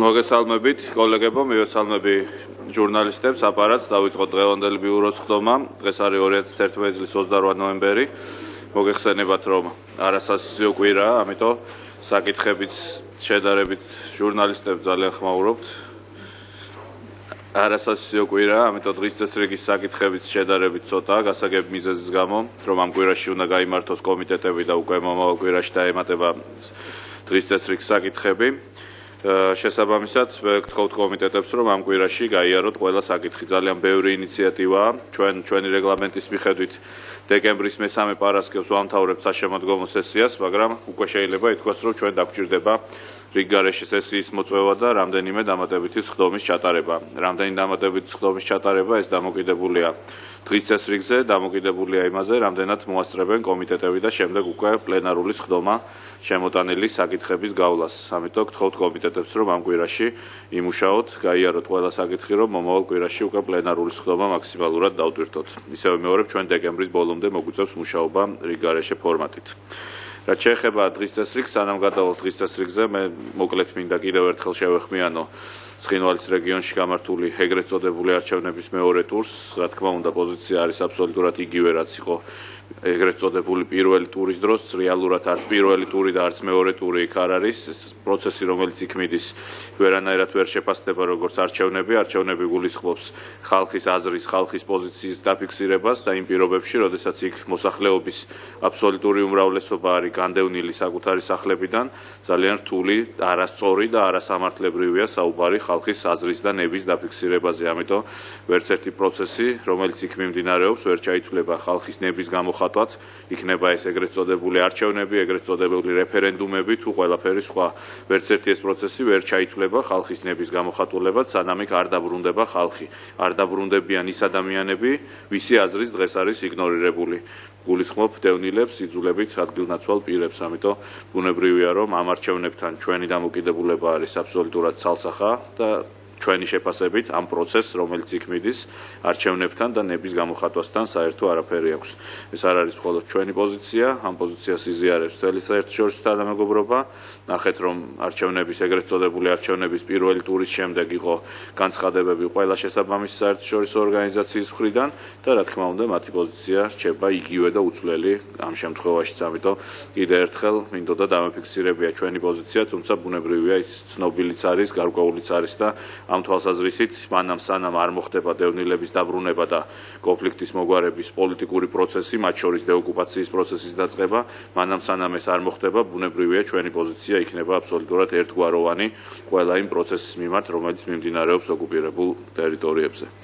მოგესალმებით, კოლეგებო, მივესალმები ჟურნალისტებს, აპარატს, დავიწყოთ დღევანდელი ბიუროს ხდომა. დღეს არის 2011 წლის 28 ნოემბერი. მოგეხსენებათ, რომ არასასიო კვირაა, ამიტომ საკითხებით შედარებით ჟურნალისტებს ძალიან ხმაურობთ. არასასიო კვირაა, ამიტომ დღის წესრიგის საკითხებით შედარებით ცოტაა, გასაგებ მიზეზის გამო, რომ ამ კვირაში უნდა გაიმართოს კომიტეტები და უკვე მომავალ კვირაში დაემატება დღის წესრიგის საკითხები. შესაბამისად, ვგთხოვთ კომიტეტებს, რომ ამ კვირაში გაიაროთ ყველა საკითხი. ძალიან ბევრი ინიციატივაა. ჩვენი რეგლამენტის მიხედვით დეკემბრის მესამე პარასკევს ვამთავრებთ საშემოდგომო სესიას, მაგრამ უკვე შეიძლება ითქვას, რომ ჩვენ დაგვჭირდება რიგგარეშე სესიის მოწვევა და რამდენიმე დამატებითი სხდომის ჩატარება. რამდენი დამატებითი სხდომის ჩატარება, ეს დამოკიდებულია დღის წესრიგზე, დამოკიდებულია იმაზე, რამდენად მოასწრებენ კომიტეტები და შემდეგ უკვე პლენარული სხდომა შემოტანილი საკითხების გავლას. ამიტომ გთხოვთ კომიტეტებს, რომ ამ კვირაში იმუშაოთ, გაიაროთ ყველა საკითხი, რომ მომავალ კვირაში უკვე პლენარული სხდომა მაქსიმალურად დავტვირთოთ. ისევე მეორებ, ჩვენ დეკემბრის ბოლომდე მოგვიწევს მუშაობა რიგგარეშე ფორმატით. რაც შეეხება დღის წესრიგს, სანამ გადავალთ დღის წესრიგზე, მე მოკლედ მინდა კიდევ ერთხელ შევეხმიანო ცხინვალის რეგიონში გამართული ეგრეთ წოდებული არჩევნების მეორე ტურს. რა თქმა უნდა, პოზიცია არის აბსოლუტურად იგივე, რაც იყო ეგრეთ წოდებული პირველი ტურის დროს. რეალურად არც პირველი ტური და არც მეორე ტური იქ არ არის. ეს პროცესი, რომელიც იქ მიდის, ვერანაირად ვერ შეფასდება როგორც არჩევნები. არჩევნები გულისხმობს ხალხის აზრის, ხალხის პოზიციის დაფიქსირებას და იმ პირობებში, როდესაც იქ მოსახლეობის აბსოლუტური უმრავლესობა არის განდევნილი საკუთარი სახლებიდან, ძალიან რთული, არასწორი და არასამართლებრივია საუბარი ხალხის აზრის და ნების დაფიქსირებაზე. ამიტომ ვერც ერთი პროცესი, რომელიც იქ მიმდინარეობს, ვერ ჩაითვლება ხალხის ნების გამოხატვად, იქნება ეს ეგრეთ წოდებული არჩევნები, ეგრეთ წოდებული რეფერენდუმები თუ ყველაფერი სხვა. ვერც ერთი ეს პროცესი ვერ ჩაითვლება ხალხის ნების გამოხატულებად, სანამ იქ არ დაბრუნდება ხალხი. არ დაბრუნდებიან ის ადამიანები, ვისი აზრის დღეს არის იგნორირებული. გულისხმობ დევნილებს, იძულებით ადგილნაცვალ პირებს. ამიტომ ბუნებრივია, რომ ამ არჩევნებთან ჩვენი დამოკიდებულება არის აბსოლუტურად ცალსახა და ჩვენი შეფასებით ამ პროცესს, რომელიც იქ მიდის, არჩევნებთან და ნების გამოხატვასთან საერთო არაფერი აქვს. ეს არ არის მხოლოდ ჩვენი პოზიცია, ამ პოზიციას იზიარებს მთელი საერთაშორისო თანამეგობრობა. ნახეთ, რომ არჩევნების ეგრეთ წოდებული არჩევნების პირველი ტურის შემდეგ იყო განცხადებები ყველა შესაბამისი საერთაშორისო ორგანიზაციის მხრიდან და რა თქმა უნდა, მათი პოზიცია რჩება იგივე და უცვლელი ამ შემთხვევაშიც. ამიტომ კიდევ ერთხელ მინდოდა დამაფიქსირებია ჩვენი პოზიცია, თუმცა ბუნებრივია ის ცნობილიც არის, გარკვეულიც არის და ამ თვალსაზრისით, მანამ სანამ არ მოხდება დევნილების დაბრუნება და კონფლიქტის მოგვარების პოლიტიკური პროცესი, მათ შორის დეოკუპაციის პროცესის დაწყება, მანამ სანამ ეს არ მოხდება, ბუნებრივია ჩვენი პოზიცია იქნება აბსოლუტურად ერთგვაროვანი ყველა იმ პროცესის მიმართ, რომელიც მიმდინარეობს ოკუპირებულ ტერიტორიებზე.